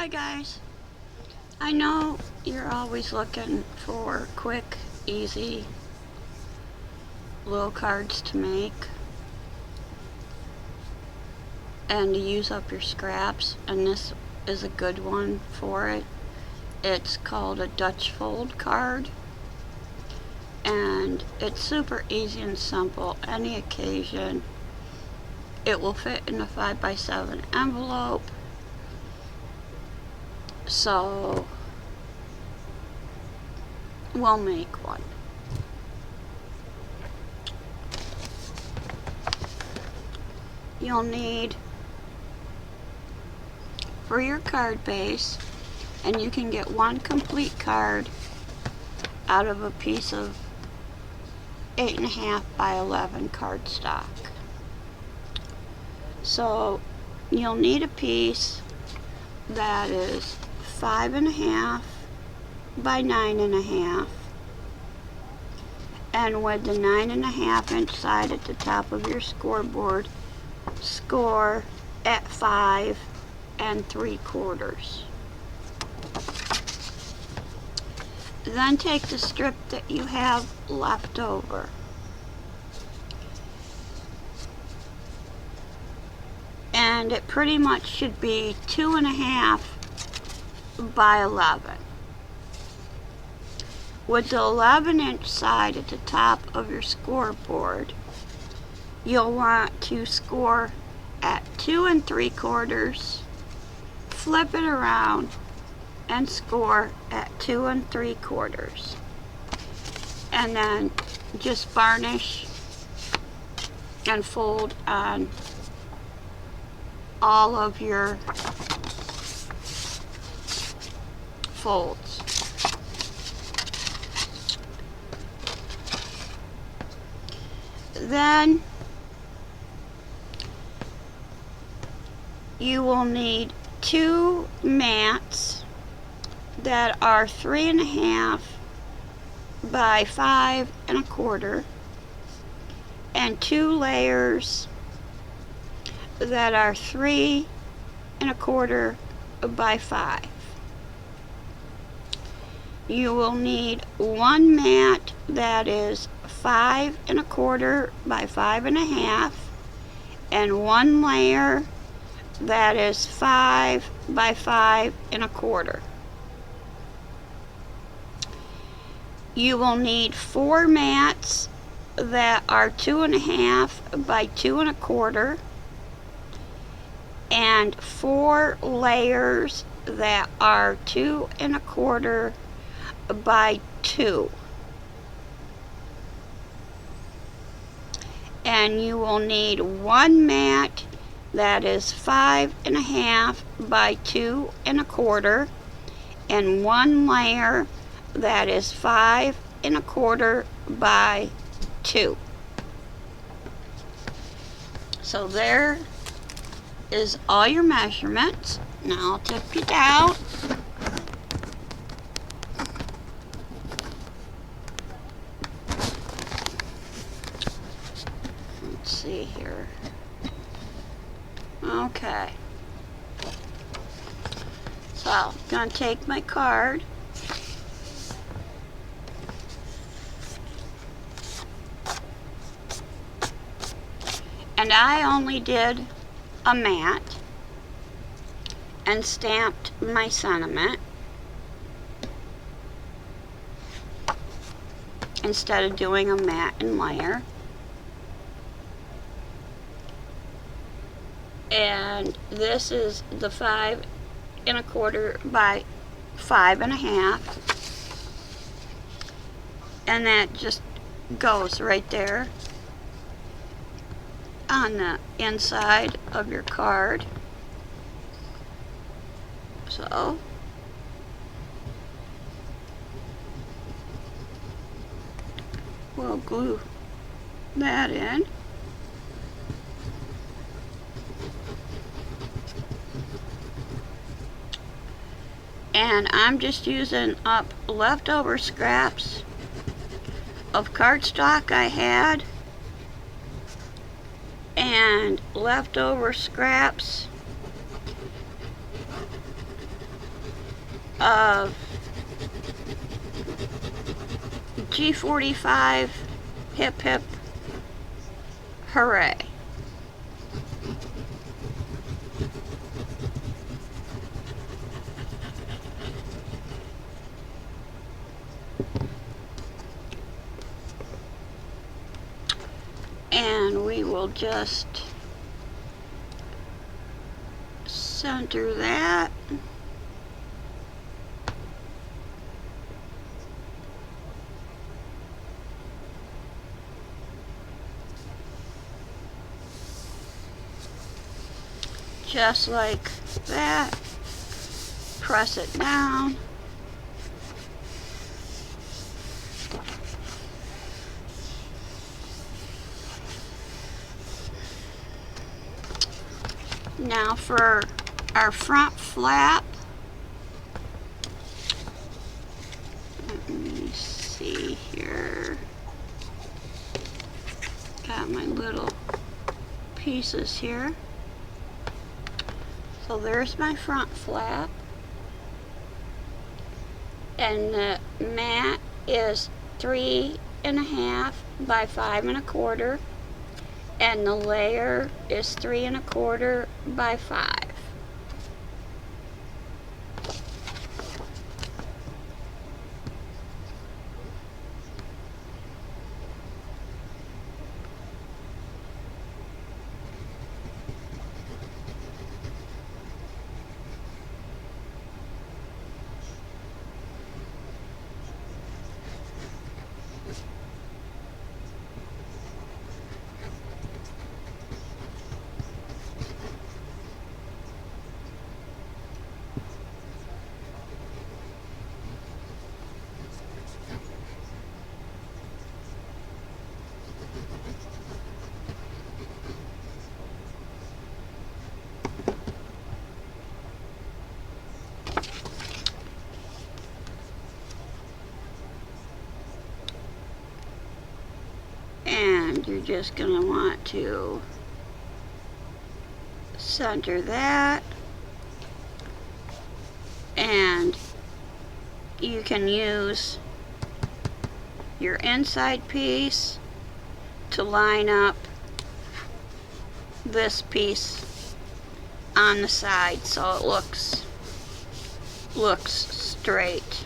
Hi guys. I know you're always looking for quick, easy little cards to make and to use up your scraps, and this is a good one for it. It's called a Dutch fold card, and it's super easy and simple. Any occasion. It will fit in a 5x7 envelope. So we'll make one. You'll need, for your card base, and you can get one complete card out of a piece of 8.5 by 11 cardstock. So you'll need a piece that is 5.5 by 9.5, and with the 9.5 inch side at the top of your scoreboard, score at 5 3/4. Then take the strip that you have left over and it pretty much should be 2.5 by 11. With the 11 inch side at the top of your scoreboard, you'll want to score at 2 3/4, flip it around and score at 2 3/4, and then just varnish and fold on all of your folds. Then you will need 2 mats that are 3.5 by 5 1/4, and 2 layers that are 3 1/4 by 5. You will need 1 mat that is 5 1/4 by 5 1/2, and 1 layer that is 5 by 5 1/4. You will need 4 mats that are 2.5 by 2 1/4, and 4 layers that are 2 1/4 by 2. And you will need 1 mat that is 5.5 by 2 1/4, and 1 layer that is 5 1/4 by 2. So there is all your measurements. Now I'll tip you down. Let's see here. Okay. So I'm going to take my card. And I only did a mat and stamped my sentiment instead of doing a mat and layer. And this is the 5 1/4 by 5 1/2, and that just goes right there on the inside of your card. So we'll glue that in. And I'm just using up leftover scraps of cardstock I had, and leftover scraps of G45 Hip Hip Hooray. And we will just center that. Just like that. Press it down. Now for our front flap, let me see here. Got my little pieces here. So there's my front flap, and the mat is 3.5 by 5.25, and the layer is 3.25 by 5. And you're just going to want to center that, and you can use your inside piece to line up this piece on the side so it looks straight.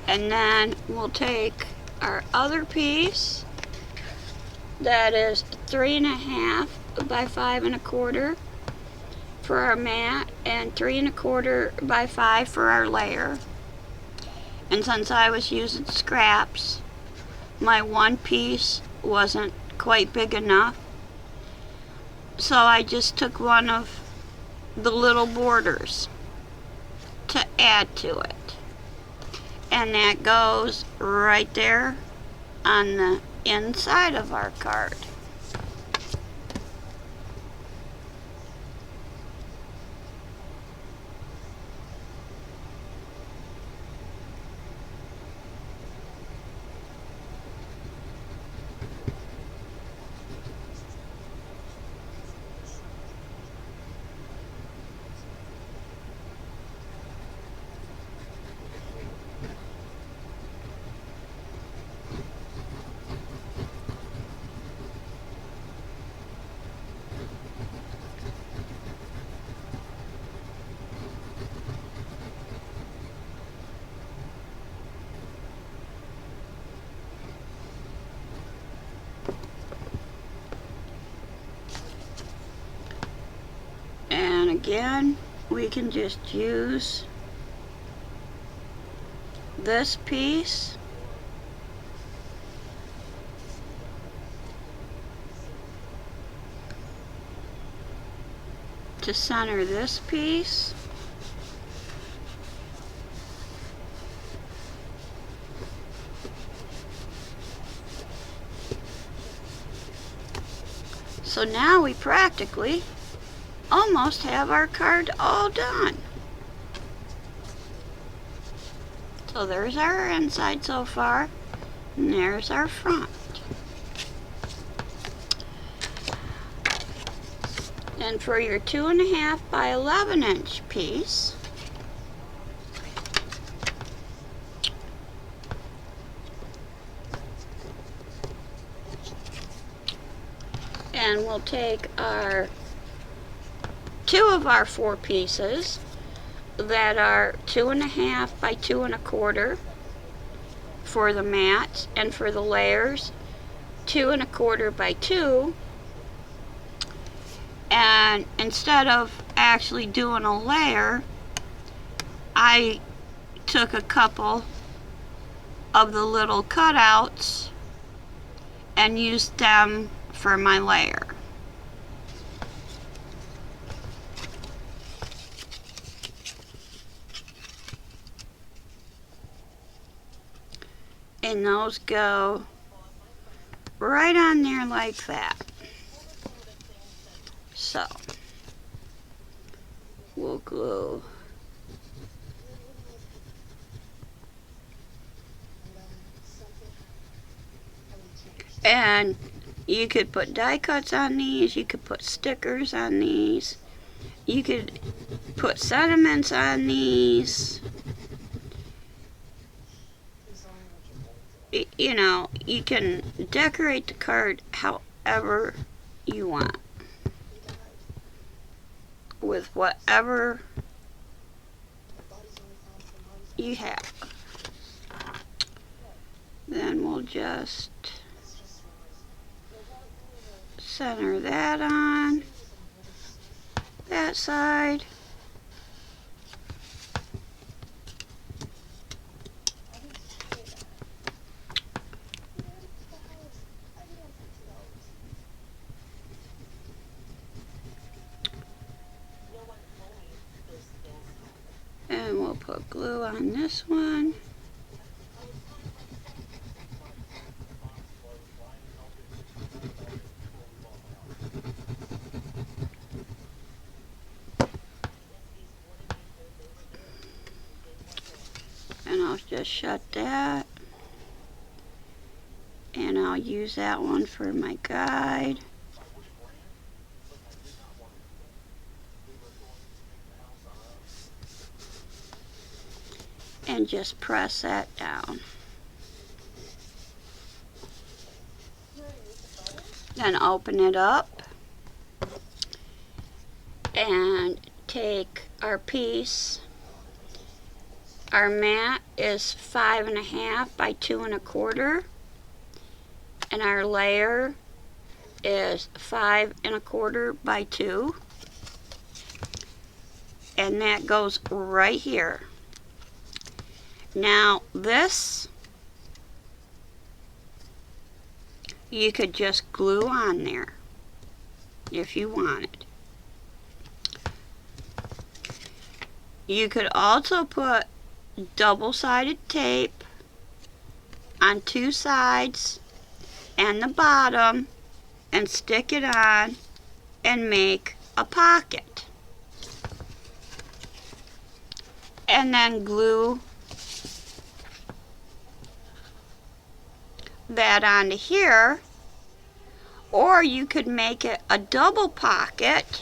And then we'll take our other piece that is 3.5 by 5.25 for our mat, and 3.25 by 5 for our layer. And since I was using scraps, my one piece wasn't quite big enough, so I just took one of the little borders to add to it. And that goes right there on the inside of our card. And again, we can just use this piece to center this piece. So now we practically almost have our card all done. So there's our inside so far, and there's our front. And for your 2.5 by 11 inch piece, and we'll take our 2 of our 4 pieces that are 2.5 by 2 1/4 for the mat, and for the layers 2 1/4 by 2, and instead of actually doing a layer, I took a couple of the little cutouts and used them for my layer. And those go right on there like that. So we'll glue and you could put die cuts on these, you could put stickers on these, you could put sentiments on these. You know, you can decorate the card however you want with whatever you have. Then we'll just center that on that side. And we'll put glue on this one. And I'll just shut that. And I'll use that one for my guide. And just press that down. Then open it up and take our piece. Our mat is 5.5 by 2 1/4, and our layer is 5 1/4 by 2, and that goes right here. Now this you could just glue on there if you wanted. You could also put double-sided tape on 2 sides and the bottom and stick it on and make a pocket. And then glue that onto here, or you could make it a double pocket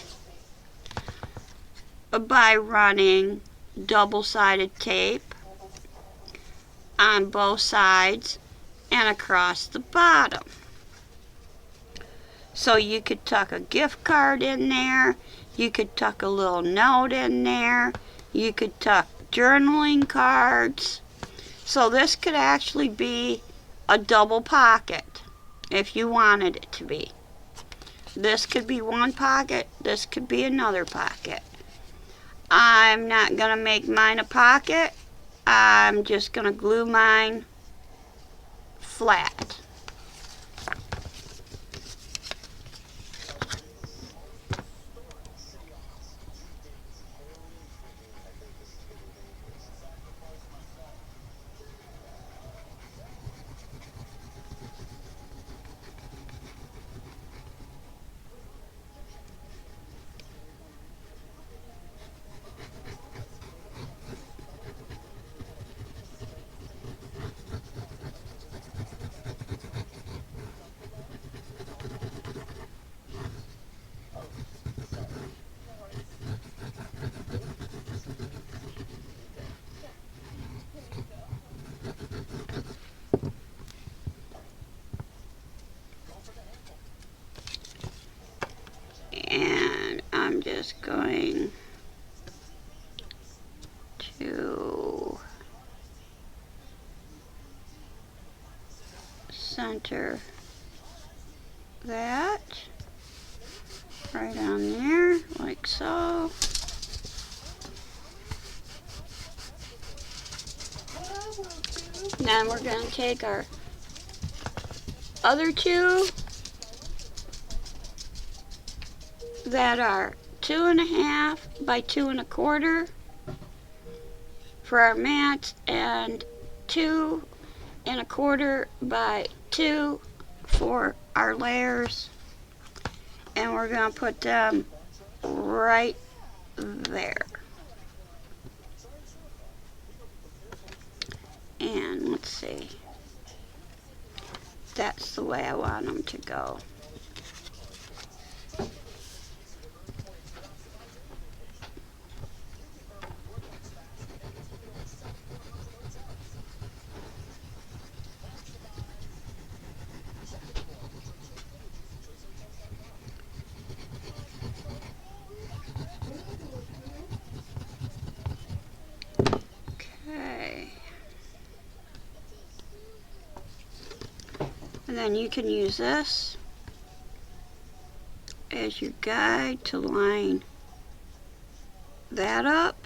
by running double-sided tape on both sides and across the bottom. So you could tuck a gift card in there, you could tuck a little note in there, you could tuck journaling cards. So this could actually be a double pocket if you wanted it to be. This could be one pocket, this could be another pocket. I'm not going to make mine a pocket. I'm just going to glue mine flat. just going to center that right on there, like so. Then we're going to take our other two that are 2.5 by 2 1/4 for our mats, and 2 1/4 by 2 for our layers, and we're going to put them right there. And let's see, that's the way I want them to go. Okay. And then you can use this as your guide to line that up.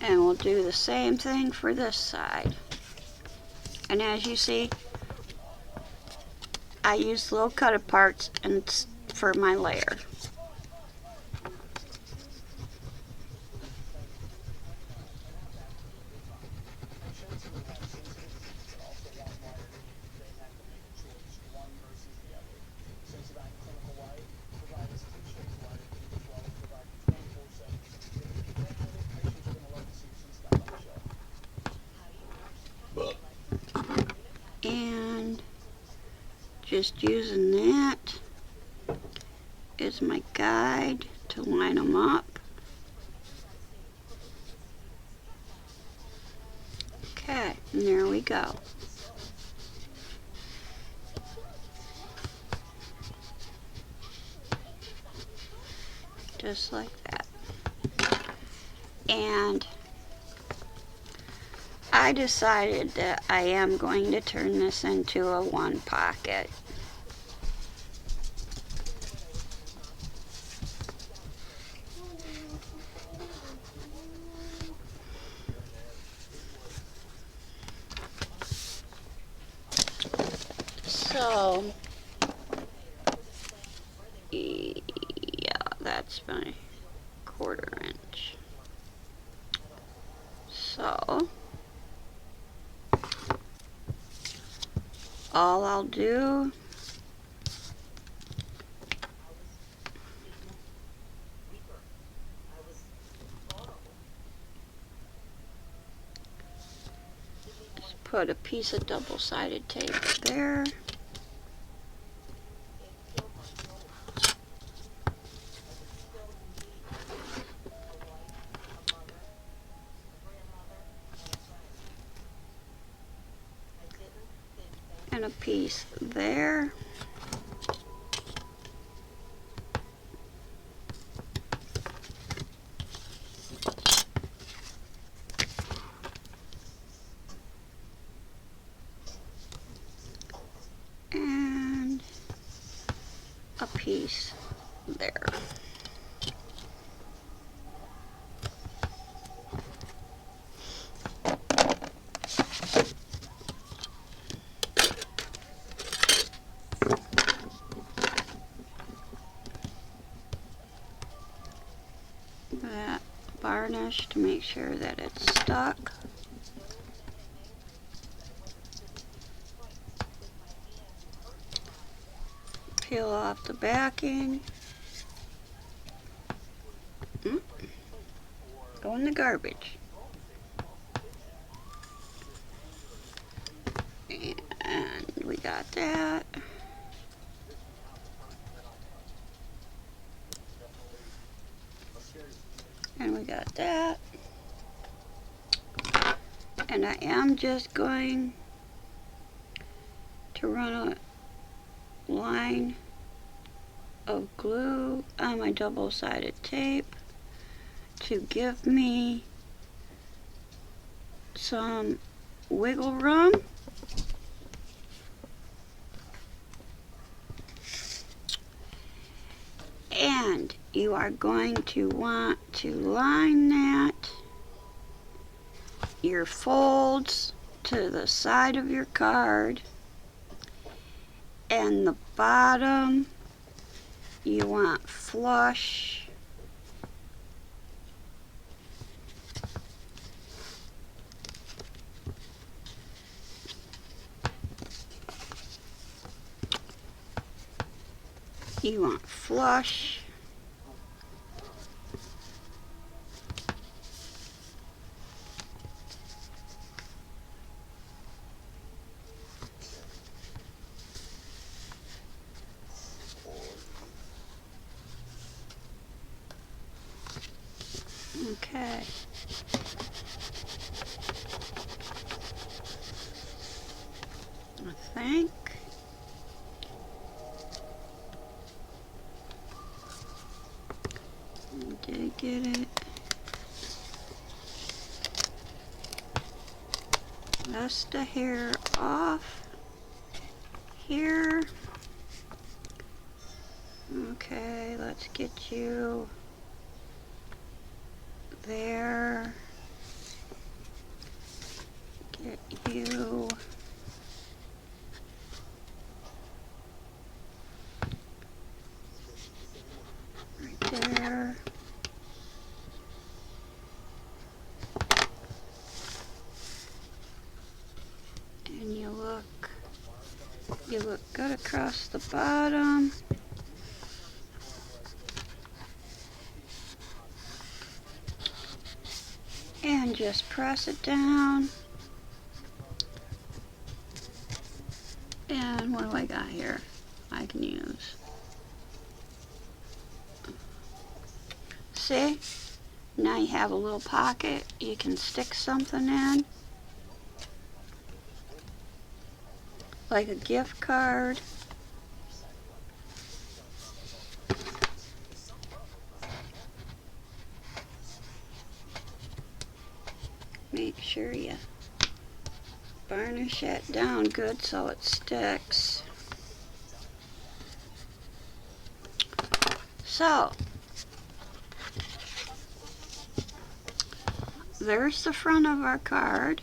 And we'll do the same thing for this side. And as you see, I use little cut aparts and for my layer. And just using that as my guide to line them up. Okay, and there we go. Just like that. And I decided that I am going to turn this into a 1 pocket. So, yeah, that's my 1/4 inch. So, all I'll do is put a piece of double-sided tape there. And a piece there. And a piece there. That varnish to make sure that it's stuck. Peel off the backing. Go in the garbage. And we got that. And we got that. And I am just going to run a line of glue on my double-sided tape to give me some wiggle room. And you are going to want to line that, your folds to the side of your card, and the bottom you want flush. You want flush. Okay. I think. Did get it. Just a hair off here. Okay, let's get you there. Get you right there. And you look good across the bottom. And just press it down. And what do I got here I can use? See? Now you have a little pocket you can stick something in. Like a gift card. Make sure you varnish it down good so it sticks. So, there's the front of our card.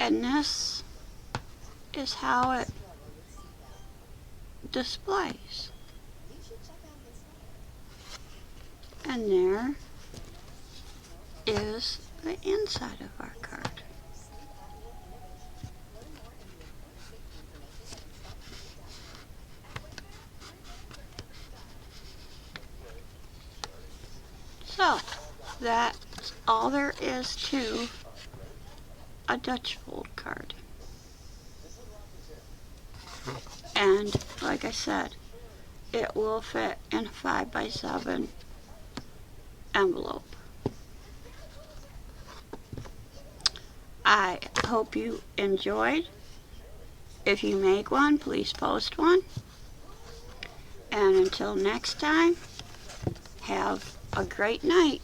And this is how it displays. And there is the inside of our card. So, that's all there is to a Dutch fold card. And like I said, it will fit in a 5x7 envelope. I hope you enjoyed. If you make one, please post one. And until next time, have a great night.